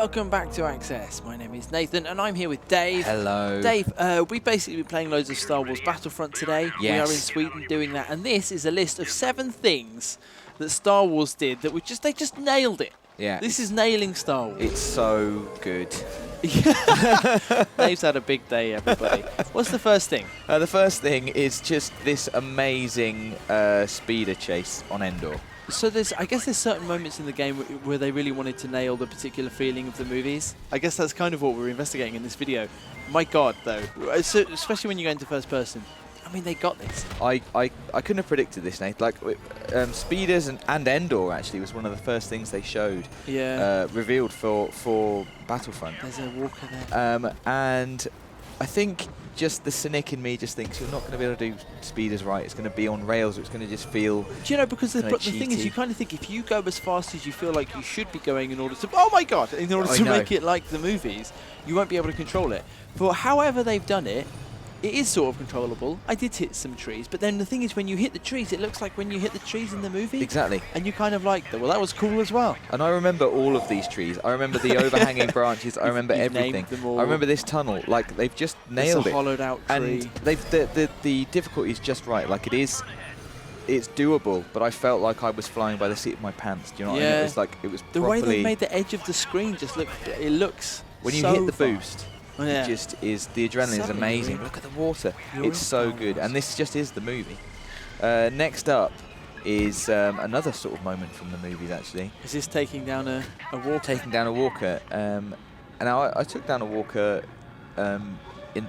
welcome back to Access. My name is Nathan and I'm here with Dave. Hello. Dave, we've basically been playing loads of Star Wars Battlefront today. Yes. We are in Sweden doing that, and this is a list of 7 things that Star Wars did that they just nailed it. Yeah. This is nailing Star Wars. It's so good. Dave's had a big day, everybody. What's the first thing? The first thing is just this amazing speeder chase on Endor. So I guess there's certain moments in the game where they really wanted to nail the particular feeling of the movies. I guess that's kind of what we're investigating in this video. My God, though, especially when you go into first person. I mean, they got this. I couldn't have predicted this, Nate. Like, speeders and Endor actually was one of the first things they showed. Yeah. Revealed for Battlefront. There's a walker there. And I think just the cynic in me just thinks you're not going to be able to do speeders right. It's going to be on rails. It's going to just feel. Do you know, because the thing is, you kind of think if you go as fast as you feel like you should be going in order to, oh my God, in order to make it like the movies, you won't be able to control it. For however they've done it, it is sort of controllable. I did hit some trees, but then the thing is, when you hit the trees, it looks like when you hit the trees in the movie. Exactly. And you kind of like that. Well, that was cool as well. And I remember all of these trees. I remember the overhanging branches. I remember everything. Named them all. I remember this tunnel. Like, they've just nailed it's a hollowed out tree. And the difficulty is just right. Like, it's doable, but I felt like I was flying by the seat of my pants. Do you know what I mean? It was like, it was the properly. way they made the edge of the screen just look. It looks. When you so hit the fun. boost. Yeah. It just is, the adrenaline is amazing. Look at the water. It's so good. And this just is the movie. Next up is another sort of moment from the movies, actually. Is this taking down a walker? Taking down a walker. And I took down a walker when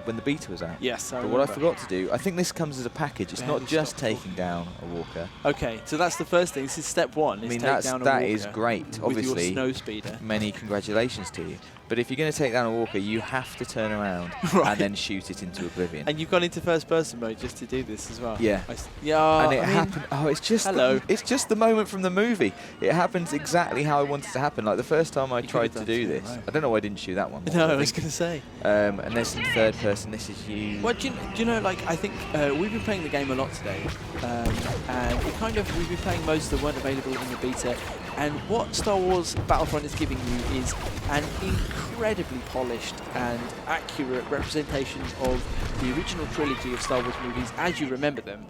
the beta was out. Yes, I But remember. what I forgot to do, I think this comes as a package. It's not just taking down a walker. Okay, so that's the first thing. This is step one. I mean, that that is great. Obviously, with your snow speeder. Many congratulations to you. But if you're going to take down a walker, you have to turn around and then shoot it into oblivion. And you've gone into first-person mode just to do this as well. Yeah. Yeah. And it happened. Oh, it's just. It's just the moment from the movie. It happens exactly how I wanted it to happen. Like the first time I tried to do this, I don't know why I didn't shoot that one. No, I was going to say. And there's some third person. This is you. Well, do you know? Like, I think we've been playing the game a lot today, and we've been playing modes that weren't available in the beta. And what Star Wars Battlefront is giving you is an incredibly polished and accurate representation of the original trilogy of Star Wars movies as you remember them,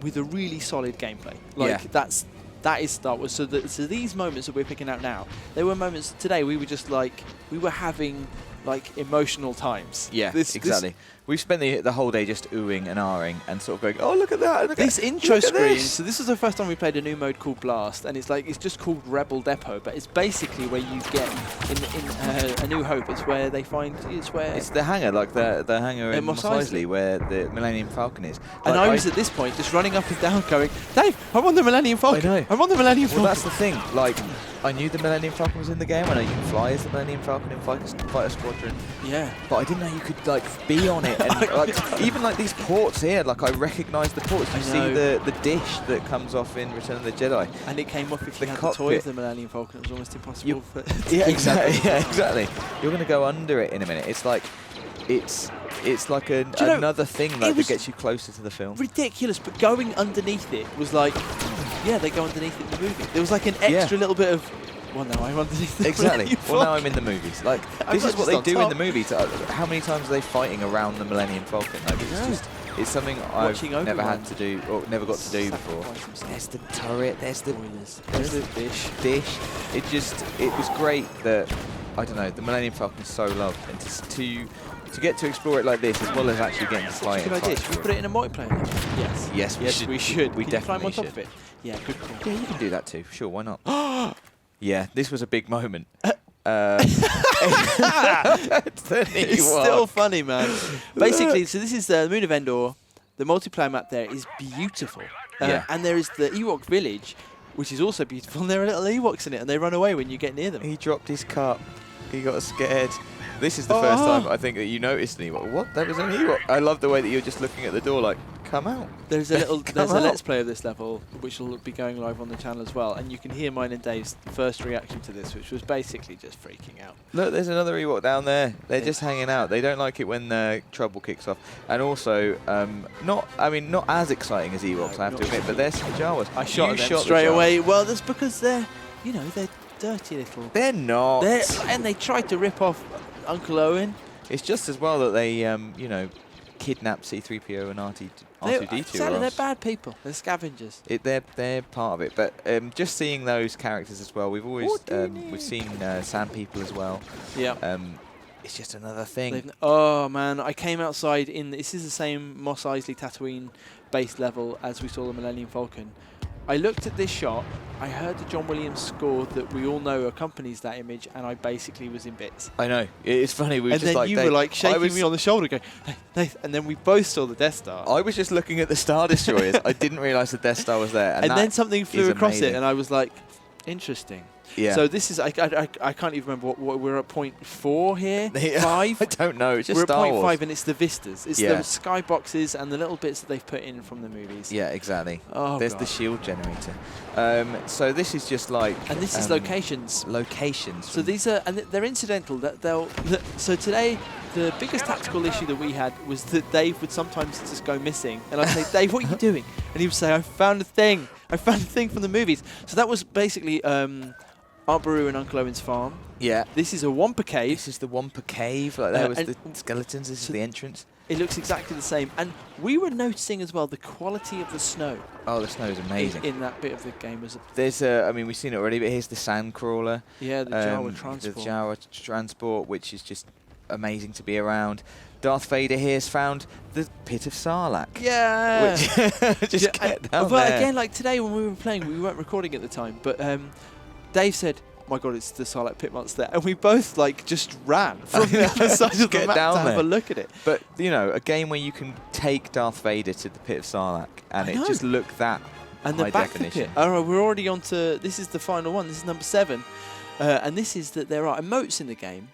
with a really solid gameplay. Like that is Star Wars. So these moments that we're picking out now, they were moments today we were just like, we were having like emotional times. Yeah, exactly. We've spent the whole day just oohing and ahhing and sort of going, oh, look at that. Look this at intro screen. This. So this is the first time we played a new mode called Blast, and it's just called Rebel Depot, but it's basically where you get in A New Hope. It's where they find it's the hangar, like the hangar in Mos Eisley where the Millennium Falcon is. And I was at this point just running up and down, going, Dave, I'm on the Millennium Falcon. I know. I'm on the Millennium Falcon. Well, that's the thing. Like, I knew the Millennium Falcon was in the game. I know you can fly as the Millennium Falcon in Fighter Squadron. Yeah. But I didn't know you could like be on it. And like, even like these ports here, like I recognise the ports. You see the dish that comes off in Return of the Jedi. And it came off if you had the toy of the Millennium Falcon. It was almost impossible yeah, exactly. Yeah, exactly. You're going to go under it in a minute. It's like, it's like another thing that gets you closer to the film. Ridiculous, but going underneath it was like, yeah, they go underneath it in the movie. There was like an extra little bit of, well, now I'm underneath the Exactly. Well, now I'm in the movies. Like, this is what they do in the movies. How many times are they fighting around the Millennium Falcon? Like, it's something I've never had to do, or never got to do before. There's the turret, there's the dish. It was great that, I don't know, the Millennium Falcon is so loved, and to get to explore it like this, as well as actually getting to fly it. Good idea. Should we put it in a multiplayer? Yes, we should. We definitely climb on top should. of it? Yeah, good call. Yeah, you can do that too. Sure, why not? Yeah, this was a big moment. It's still funny, man. Basically, so this is the Moon of Endor. The multiplayer map there is beautiful. And there is the Ewok village, which is also beautiful. And there are little Ewoks in it, and they run away when you get near them. He dropped his cup. He got scared. This is the first time I think that you noticed an Ewok. What? That was an Ewok. I love the way that you're just looking at the door like, come out. There's a Let's Play of this level, which will be going live on the channel as well. And you can hear mine and Dave's first reaction to this, which was basically just freaking out. Look, there's another Ewok down there. They're just hanging out. They don't like it when trouble kicks off. And also, not as exciting as Ewoks, I have to admit, but there's some Jawas. I shot them straight away. Well, that's because they're dirty little... They're not. And they tried to rip off Uncle Owen. It's just as well that they, you know, kidnapped C-3PO and R2-D2. They're bad people. They're scavengers. They're part of it. But just seeing those characters as well, we've always we've seen Sand People as well. Yeah. It's just another thing. Oh man, I came outside in. This is the same Mos Eisley Tatooine base level as we saw the Millennium Falcon. I looked at this shot, I heard the John Williams score that we all know accompanies that image, and I basically was in bits. I know. It's funny. We were and just then like... you were like shaking me on the shoulder going, hey, and then we both saw the Death Star. I was just looking at the Star Destroyers. I didn't realise the Death Star was there. And then something flew across it, and I was like, interesting. Yeah. So this is, I can't even remember what we're at .4 here, 5? I don't know, it's just we're Star at Wars. .5 and it's the vistas. It's the skyboxes and the little bits that they've put in from the movies. Yeah, exactly. Oh, There's the shield generator. So this is just like... And this is locations. Locations. So these are, and they're incidental. So today, the biggest tactical issue that we had was that Dave would sometimes just go missing. And I'd say, Dave, what are you doing? And he would say, I found a thing. I found a thing from the movies. So that was basically... Aunt Beru and Uncle Owen's farm. Yeah. This is a Wampa cave. This is the Wampa cave. Like there was the skeletons. This is the entrance. It looks exactly the same. And we were noticing as well the quality of the snow. Oh, the snow is amazing. In that bit of the game. There's I mean, we've seen it already, but here's the Sandcrawler. Yeah, the Jawa transport. The Jawa transport, which is just amazing to be around. Darth Vader here has found the Pit of Sarlacc. Yeah. Just get down but there. again, like today when we were playing, we weren't recording at the time, but Dave said, oh my God, it's the Sarlacc pit monster. And we both like just ran from the other side of the map to have a look at it. But, you know, a game where you can take Darth Vader to the Pit of Sarlacc and it just looked that and high the back definition. Pit. All right, we're already on to, this is the final one. This is number 7. And this is that there are emotes in the game.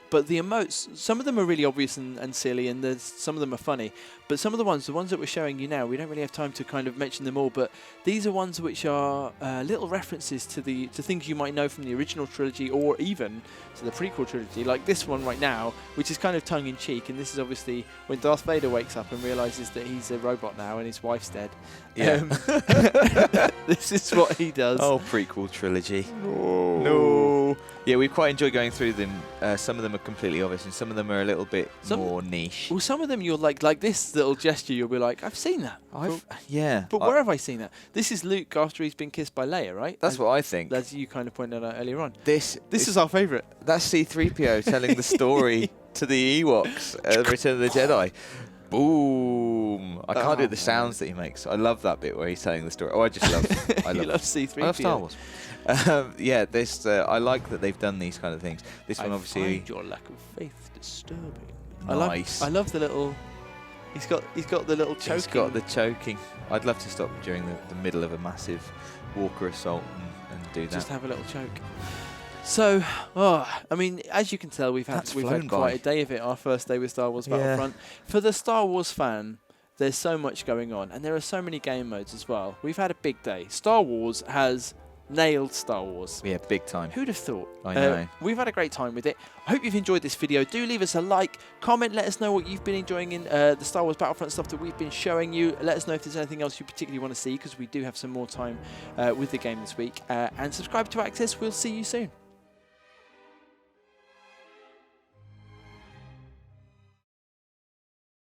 But the emotes, some of them are really obvious and silly, and some of them are funny. But some of the ones that we're showing you now, we don't really have time to kind of mention them all. But these are ones which are little references to things you might know from the original trilogy, or even to the prequel trilogy, like this one right now, which is kind of tongue-in-cheek. And this is obviously when Darth Vader wakes up and realizes that he's a robot now and his wife's dead. Yeah. This is what he does. Oh, prequel trilogy. No. Yeah, we quite enjoy going through them. Some of them are completely obvious, and some of them are a little bit more niche. Well, some of them you'll like this little gesture. You'll be like, I've seen that. But where have I seen that? This is Luke after he's been kissed by Leia, right? That's what I think. As you kind of pointed out earlier on. This is our favourite. That's C-3PO telling the story to the Ewoks at Return of the Jedi. Boom! I can't do the sounds that he makes. I love that bit where he's telling the story. Oh, I just love. You love C-3PO. I love Star Wars. Yeah, this. I like that they've done these kind of things. This one obviously. I find your lack of faith disturbing. Nice. I love the little. He's got the little choking. He's got the choking. I'd love to stop during the middle of a massive Walker assault and do that. Just have a little choke. So, I mean, as you can tell, we've had quite a day of it. Our first day with Star Wars Battlefront. For the Star Wars fan, there's so much going on, and there are so many game modes as well. We've had a big day. Star Wars has nailed Star Wars. Yeah, big time. Who'd have thought? I know. We've had a great time with it. I hope you've enjoyed this video. Do leave us a like, comment, let us know what you've been enjoying in the Star Wars Battlefront stuff that we've been showing you. Let us know if there's anything else you particularly want to see, because we do have some more time with the game this week. And subscribe to Access. We'll see you soon.